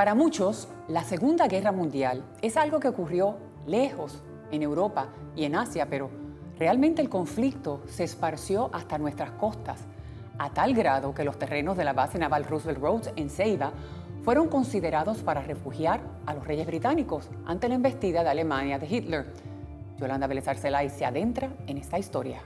Para muchos, la Segunda Guerra Mundial es algo que ocurrió lejos, en Europa y en Asia, pero realmente el conflicto se esparció hasta nuestras costas, a tal grado que los terrenos de la base naval Roosevelt Roads en Ceiba fueron considerados para refugiar a los reyes británicos ante la embestida de Alemania de Hitler. Yolanda Vélez Arcelay se adentra en esta historia.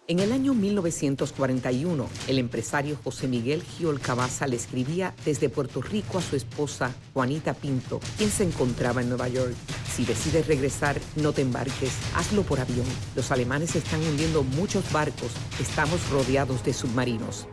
En el año 1941, el empresario José Miguel Giol Cabaza le escribía desde Puerto Rico a su esposa, Juanita Pinto, quien se encontraba en Nueva York. Si decides regresar, no te embarques, hazlo por avión. Los alemanes están hundiendo muchos barcos, estamos rodeados de submarinos.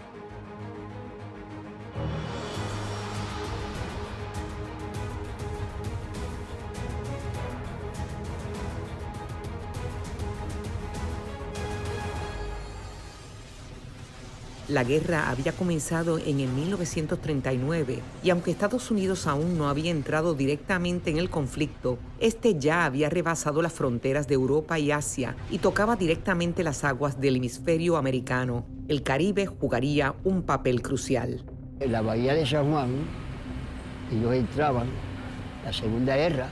La guerra había comenzado en el 1939 y aunque Estados Unidos aún no había entrado directamente en el conflicto, este ya había rebasado las fronteras de Europa y Asia y tocaba directamente las aguas del hemisferio americano. El Caribe jugaría un papel crucial. En la bahía de San Juan, ellos entraban, la Segunda Guerra,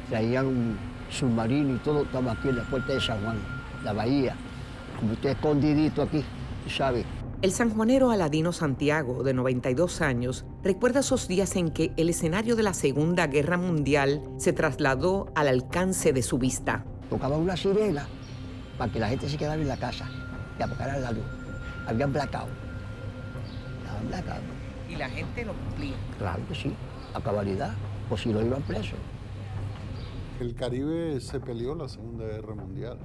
traían un submarino y todo estaba aquí en la puerta de San Juan, la bahía, como usted escondidito aquí, ¿sabe? El sanjuanero Aladino Santiago, de 92 años, recuerda esos días en que el escenario de la Segunda Guerra Mundial se trasladó al alcance de su vista. Tocaba una sirena para que la gente se quedara en la casa y apagaran la luz. Habían blackout. Estaban blackout. ¿Y la gente lo cumplía? Claro que sí, a cabalidad, o si no iban presos. El Caribe se peleó la Segunda Guerra Mundial.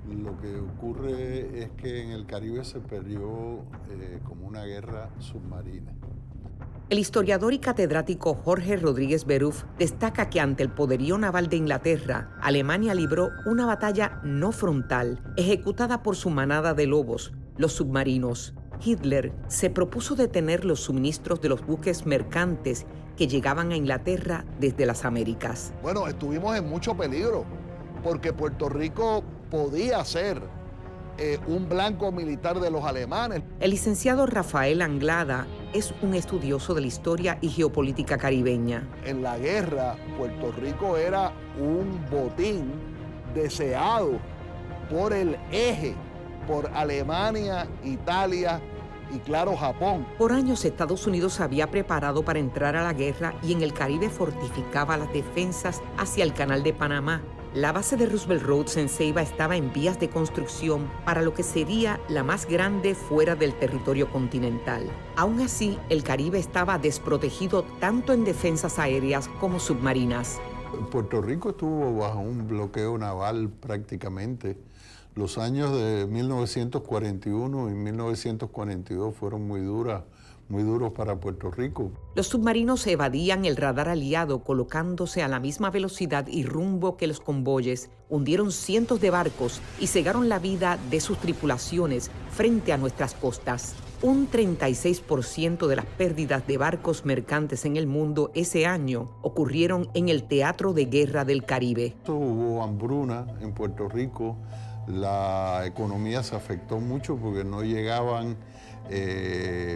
Lo que ocurre es que en el Caribe se peleó como una guerra submarina. El historiador y catedrático Jorge Rodríguez Beruf destaca que ante el poderío naval de Inglaterra, Alemania libró una batalla no frontal, ejecutada por su manada de lobos, los submarinos. Hitler se propuso detener los suministros de los buques mercantes que llegaban a Inglaterra desde las Américas. Bueno, estuvimos en mucho peligro, porque Puerto Rico podía ser un blanco militar de los alemanes. El licenciado Rafael Anglada es un estudioso de la historia y geopolítica caribeña. En la guerra, Puerto Rico era un botín deseado por el eje, por Alemania, Italia y claro, Japón. Por años Estados Unidos se había preparado para entrar a la guerra y en el Caribe fortificaba las defensas hacia el Canal de Panamá. La base de Roosevelt Roads en Ceiba estaba en vías de construcción para lo que sería la más grande fuera del territorio continental. Aún así, el Caribe estaba desprotegido tanto en defensas aéreas como submarinas. Puerto Rico estuvo bajo un bloqueo naval prácticamente. Los años de 1941 y 1942 fueron muy duros para Puerto Rico. Los submarinos evadían el radar aliado colocándose a la misma velocidad y rumbo que los convoyes, hundieron cientos de barcos y cegaron la vida de sus tripulaciones frente a nuestras costas. Un 36% de las pérdidas de barcos mercantes en el mundo ese año ocurrieron en el teatro de guerra del Caribe. Hubo hambruna en Puerto Rico, la economía se afectó mucho porque no llegaban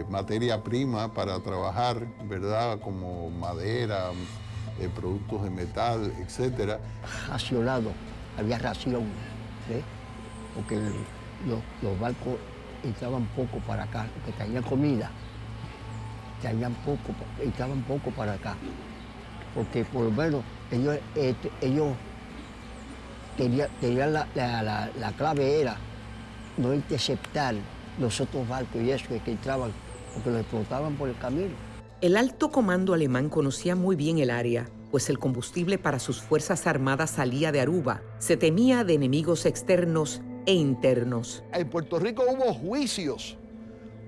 materia prima para trabajar, ¿verdad? Como madera, productos de metal, etc. Racionado, había ración, ¿ves? Porque los barcos entraban poco para acá, porque traían comida, entraban poco para acá. Porque por lo menos ellos tenían la clave era no interceptar los otros barcos y eso que entraban, porque los explotaban por el camino. El alto comando alemán conocía muy bien el área, pues el combustible para sus fuerzas armadas salía de Aruba. Se temía de enemigos externos e internos. En Puerto Rico hubo juicios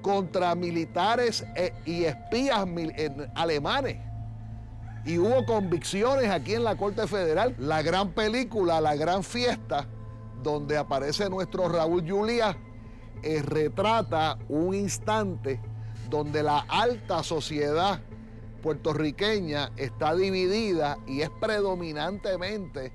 contra militares y espías alemanes. Y hubo convicciones aquí en la Corte Federal. La gran película, La Gran Fiesta, donde aparece nuestro Raúl Juliá, retrata un instante donde la alta sociedad puertorriqueña está dividida y es predominantemente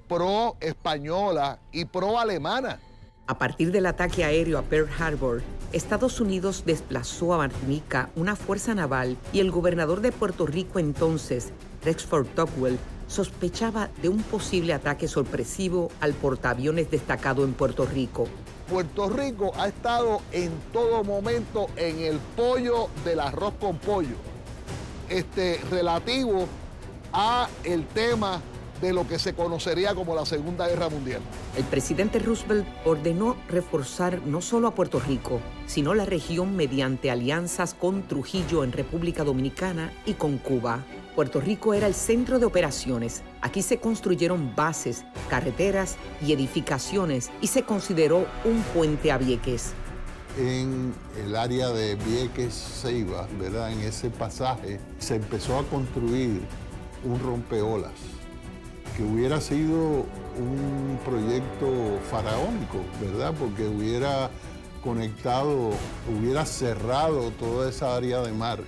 pro-española y pro-alemana. A partir del ataque aéreo a Pearl Harbor, Estados Unidos desplazó a Martinica una fuerza naval y el gobernador de Puerto Rico entonces, Rexford Tugwell, sospechaba de un posible ataque sorpresivo al portaaviones destacado en Puerto Rico. Puerto Rico ha estado en todo momento en el pollo del arroz con pollo, relativo a el tema de lo que se conocería como la Segunda Guerra Mundial. El presidente Roosevelt ordenó reforzar no solo a Puerto Rico, sino la región mediante alianzas con Trujillo en República Dominicana y con Cuba. Puerto Rico era el centro de operaciones. Aquí se construyeron bases, carreteras y edificaciones y se consideró un puente a Vieques. En el área de Vieques-Ceiba, ¿verdad? En ese pasaje se empezó a construir un rompeolas, que hubiera sido un proyecto faraónico, ¿verdad? Porque hubiera conectado, hubiera cerrado toda esa área de mar.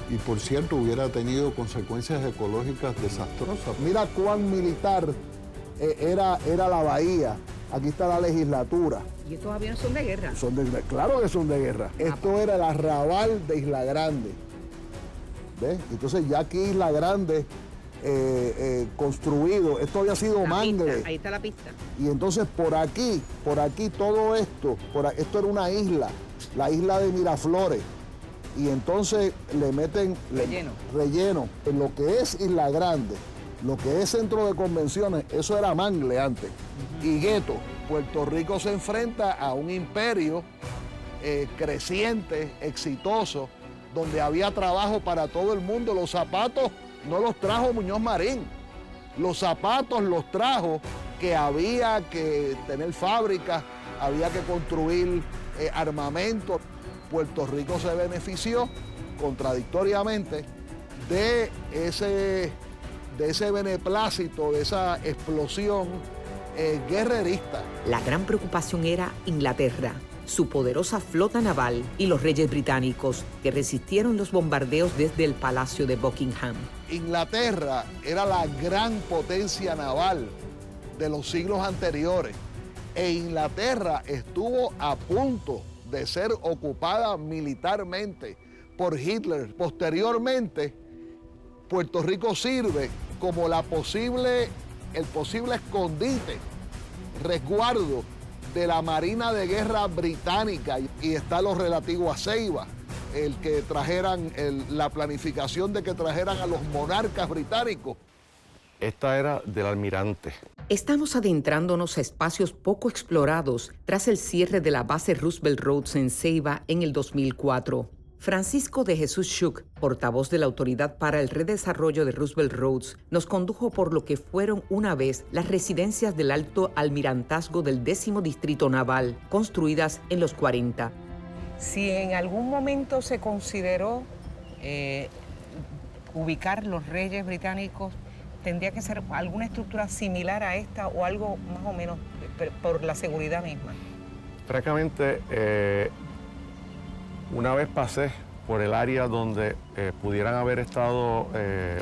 Y por cierto, hubiera tenido consecuencias ecológicas desastrosas. Mira cuán militar era la bahía. Aquí está la legislatura. ¿Y estos aviones son de guerra? Claro que son de guerra. Esto era el arrabal de Isla Grande. ¿Ves? Entonces ya aquí Isla Grande construido, esto había sido mangle. Ahí está la pista. Y entonces por aquí todo esto, esto era una isla, la isla de Miraflores. Y entonces le meten relleno. En lo que es Isla Grande, lo que es centro de convenciones, eso era mangle antes. Y gueto. Puerto Rico se enfrenta a un imperio creciente, exitoso, donde había trabajo para todo el mundo. Los zapatos no los trajo Muñoz Marín. Los zapatos los trajo que había que tener fábricas, había que construir armamento. Puerto Rico se benefició contradictoriamente de ese beneplácito, de esa explosión guerrerista. La gran preocupación era Inglaterra, su poderosa flota naval y los reyes británicos que resistieron los bombardeos desde el Palacio de Buckingham. Inglaterra era la gran potencia naval de los siglos anteriores e Inglaterra estuvo a punto de ser ocupada militarmente por Hitler. Posteriormente, Puerto Rico sirve como el posible escondite, resguardo de la Marina de Guerra británica, y está lo relativo a Ceiba, el que trajeran la planificación de que trajeran a los monarcas británicos. Esta era del almirante. Estamos adentrándonos a espacios poco explorados tras el cierre de la base Roosevelt Roads en Ceiba en el 2004. Francisco de Jesús Schuch, portavoz de la Autoridad para el Redesarrollo de Roosevelt Roads, nos condujo por lo que fueron una vez las residencias del Alto Almirantazgo del 10º Distrito Naval, construidas en los 40. Si en algún momento se consideró ubicar los reyes británicos, tendría que ser alguna estructura similar a esta o algo más o menos por la seguridad misma. Francamente, una vez pasé por el área donde pudieran haber estado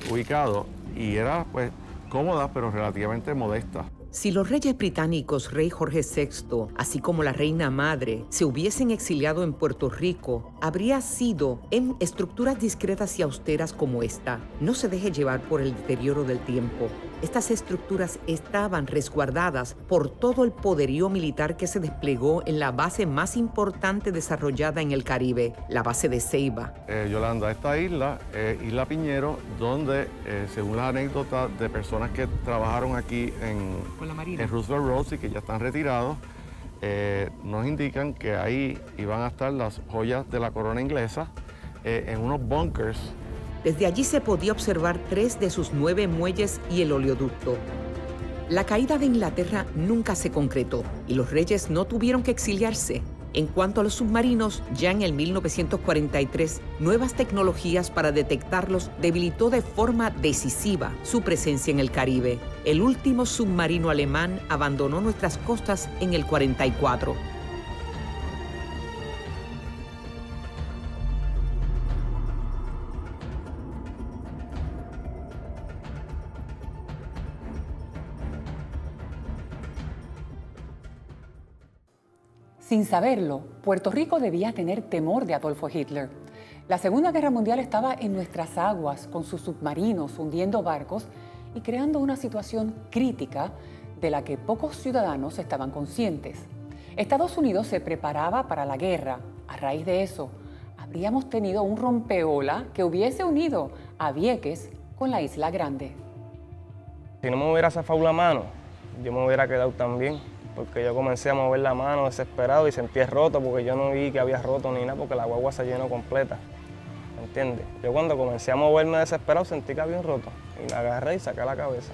ubicados y era pues cómoda pero relativamente modesta. Si los reyes británicos, rey Jorge VI, así como la reina madre, se hubiesen exiliado en Puerto Rico, habría sido en estructuras discretas y austeras como esta. No se deje llevar por el deterioro del tiempo. Estas estructuras estaban resguardadas por todo el poderío militar que se desplegó en la base más importante desarrollada en el Caribe, la base de Ceiba. Yolanda, esta isla, Isla Piñero, donde según las anécdotas de personas que trabajaron aquí en Roosevelt Roads y que ya están retirados, nos indican que ahí iban a estar las joyas de la corona inglesa en unos bunkers. Desde allí se podía observar 3 de sus 9 muelles y el oleoducto. La caída de Inglaterra nunca se concretó y los reyes no tuvieron que exiliarse. En cuanto a los submarinos, ya en el 1943, nuevas tecnologías para detectarlos debilitó de forma decisiva su presencia en el Caribe. El último submarino alemán abandonó nuestras costas en el 44. Sin saberlo, Puerto Rico debía tener temor de Adolfo Hitler. La Segunda Guerra Mundial estaba en nuestras aguas, con sus submarinos hundiendo barcos y creando una situación crítica de la que pocos ciudadanos estaban conscientes. Estados Unidos se preparaba para la guerra. A raíz de eso, habríamos tenido un rompeola que hubiese unido a Vieques con la Isla Grande. Si no me hubiera zafado la mano, yo me hubiera quedado también, porque yo comencé a mover la mano desesperado y sentí el roto, porque yo no vi que había roto ni nada, porque la guagua se llenó completa, ¿me entiendes? Yo cuando comencé a moverme desesperado sentí que había un roto, y la agarré y saqué la cabeza.